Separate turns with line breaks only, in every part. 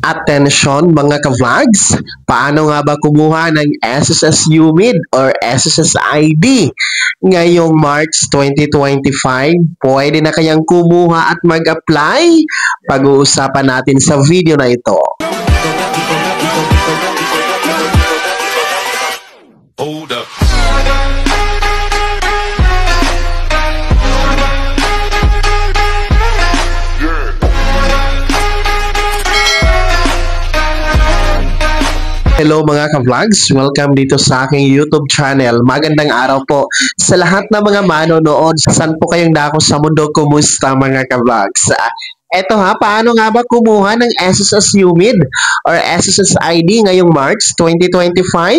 Attention mga ka-vlogs, paano nga ba kumuha ng SSS UMID or SSS ID? Ngayong March 2025, pwede na kayang kumuha at mag-apply? Pag-uusapan natin sa video na ito.
Hold up.
Hello mga ka-vlogs, welcome dito sa aking YouTube channel. Magandang araw po sa lahat ng mga manonood. Saan po kayong dako sa mundo? Kumusta mga ka-vlogs? Eto ha, paano nga ba kumuha ng SSS UMID or SSS ID ngayong March 2025?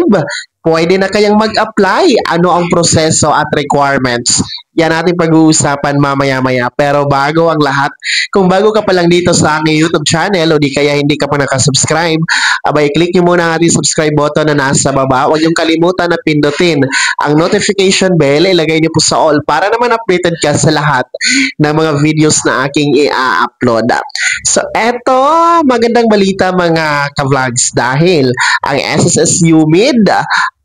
Pwede na kayang mag-apply. Ano ang proseso at requirements? Yan natin pag-uusapan mamaya-maya. Pero bago ang lahat, kung bago ka pa lang dito sa aking YouTube channel o di kaya hindi ka pa nakasubscribe, abay, click nyo muna ang ating subscribe button na nasa baba. Huwag niyong kalimutan na pindutin ang notification bell. Ilagay niyo po sa all para naman updated ka sa lahat ng mga videos na aking i-upload. So, eto, magandang balita mga ka-vlogs dahil ang SSS UMID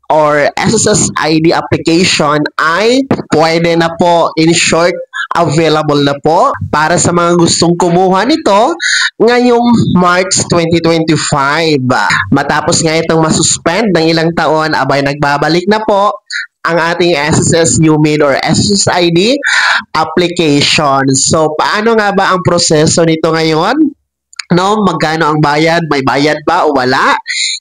or SSS ID application ay pwede na po, in short, available na po para sa mga gustong kumuha nito ngayong March 2025. Matapos nga itong masuspend ng ilang taon, abay nagbabalik na po ang ating SSS UMID or SSS ID application. So, paano nga ba ang proseso nito ngayon? No, magkano ang bayad? May bayad ba o wala?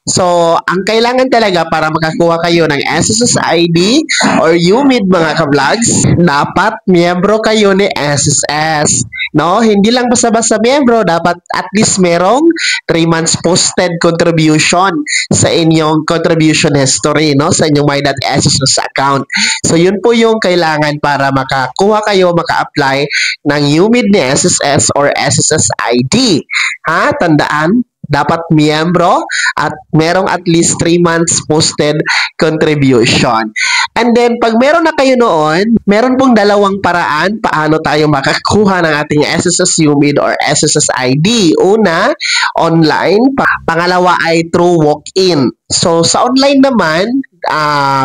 So, ang kailangan talaga para makakuha kayo ng SSS ID or UMID mga ka-vlogs, dapat miyembro kayo ni SSS. No, hindi lang basta-basta miyembro, dapat at least merong 3 months posted contribution sa inyong contribution history, no, sa inyong my.sss account. So, yun po yung kailangan para makakuha kayo, maka-apply ng UMID ni SSS or SSS ID. Ha, tandaan, dapat miyembro at merong at least 3 months posted contribution. And then, pag meron na kayo noon, meron pong dalawang paraan paano tayo makakuha ng ating SSS UMID or SSS ID. Una, online. Pangalawa ay through walk-in. So, sa online naman,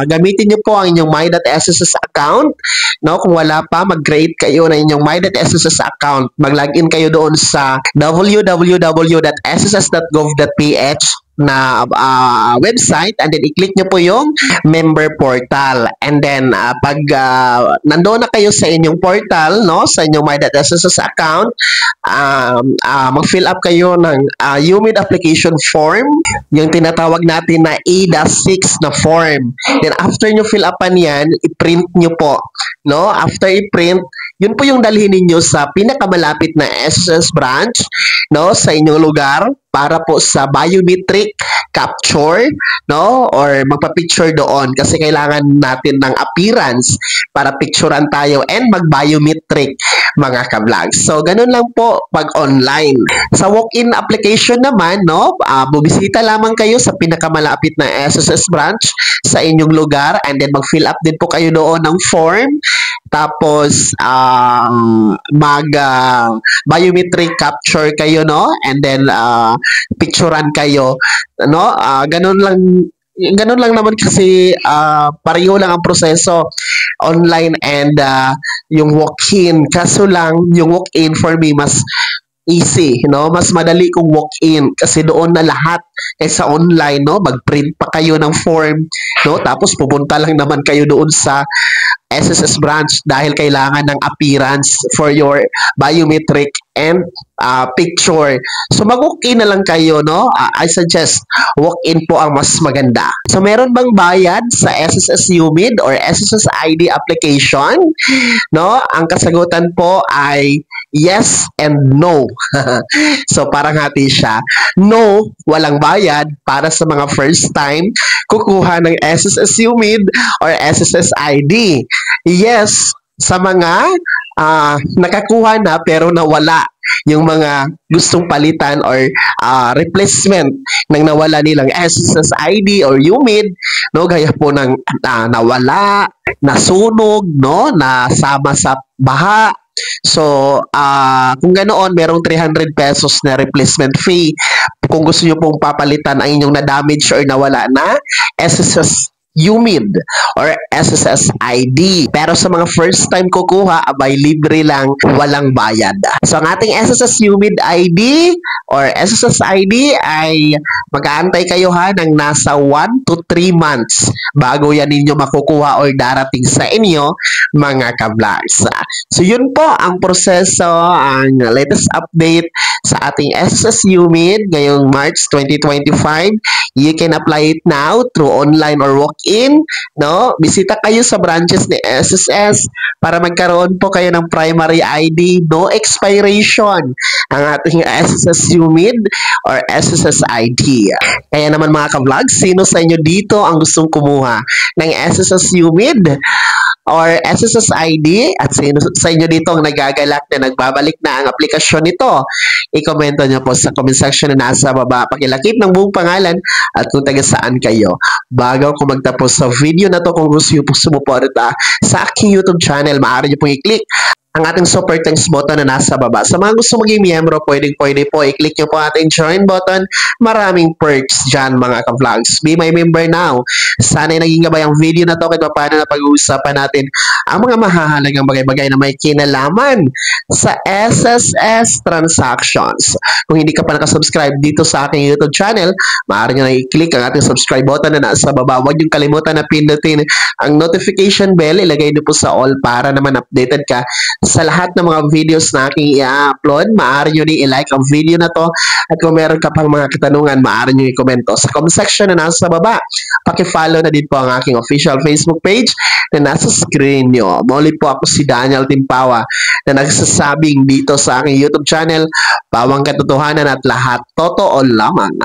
gamitin nyo po ang inyong my.sss account. No, kung wala pa, mag-create kayo ng inyong my.sss account. Mag-login kayo doon sa www.sss.gov.ph na website, and then i-click nyo po yung member portal, and then pag nandoon na kayo sa inyong portal, no, sa inyong my.sss account, mag-fill up kayo ng UMID application form, yung tinatawag natin na E-6 na form. Then after nyo fill upan yan, i-print nyo po, no, after i-print, yun po yung dalhin ninyo sa pinakamalapit na SSS branch, no, sa inyong lugar para po sa biometric capture, no, or magpa-picture doon kasi kailangan natin ng appearance para picturean tayo and mag-biometric mga ka-vlogs. So, ganun lang po pag online. Sa walk-in application naman, no, bubisita lamang kayo sa pinakamalapit na SSS branch sa inyong lugar, and then mag-fill up din po kayo doon ng form. Tapos, biometric capture kayo, no? And then, picturean kayo, no? Ganun lang naman kasi pareho lang ang proseso online and yung walk-in. Kaso lang, yung walk-in for me mas easy, no? Mas madali kung walk-in kasi doon na lahat kaysa online, no? Mag-print pa kayo ng form, no? Tapos pupunta lang naman kayo doon sa SSS branch dahil kailangan ng appearance for your biometric and picture. So, mag-walk-in na lang kayo, no? I suggest walk-in po ang mas maganda. So, meron bang bayad sa SSS UMID or SSS ID application? No? Ang kasagutan po ay yes and no. So, parang hati siya. No, walang bayad para sa mga first time kukuha ng SSS UMID or SSS ID. Yes, sa mga nakakuha na pero nawala yung mga gustong palitan or replacement ng nawala nilang SSS ID or UMID, no, gaya po ng nawala, nasunog, no, nasama sa baha. So, kung ganoon, merong 300 pesos na replacement fee kung gusto nyo pong papalitan ang inyong na-damage or nawala na SSS UMID or SSS ID. Pero sa mga first time kukuha, abay libre lang, walang bayad. So ang ating SSS UMID ID or SSS ID ay mag-aantay kayo ha ng nasa 1 to 3 months bago yan ninyo makukuha or darating sa inyo mga ka-vlogs. So yun po ang proseso, ang latest update sa ating SSS UMID ngayong March 2025. You can apply it now through online or walk-in, no? Bisita kayo sa branches ni SSS para magkaroon po kayo ng primary ID, no expiration ang ating SSS UMID or SSS ID. Kaya naman mga ka-vlogs, sino sa inyo dito ang gustong kumuha ng SSS UMID or SSS ID at sino sa inyo dito ang nagagalak na nagbabalik na ang aplikasyon nito? I-komento nyo po sa comment section na nasa baba. Pakilakip ng buong pangalan at kung taga saan kayo. Bago ako magtapos sa video na to, kung gusto nyo po sumuporta sa aking YouTube channel, maaari nyo pong i-click ang ating super thanks button na nasa baba. Sa mga gusto maging miyembro, pwede po, i-click nyo po ating join button. Maraming perks dyan mga ka-vlogs. Be my member now. Sana naging gabay ang video na to kahit paano na pag-uusapan natin ang mga mahahalagang bagay-bagay na may kinalaman sa SSS transactions. Kung hindi ka pa nakasubscribe dito sa aking YouTube channel, maaari nyo na i-click ang ating subscribe button na nasa baba. Huwag yung kalimutan na pindutin ang notification bell. Ilagay nyo po sa all para naman updated ka sa lahat ng mga videos na aking i-upload. Maaari nyo din i-like ang video na to at kung meron ka pang mga katanungan, maaari nyo i-komento sa comment section na nasa baba. Paki-follow na din po ang aking official Facebook page na nasa screen nyo. Muli po ako si Daniel Timpawa na nagsasabing dito sa aking YouTube channel, bawang katotohanan at lahat totoo lamang.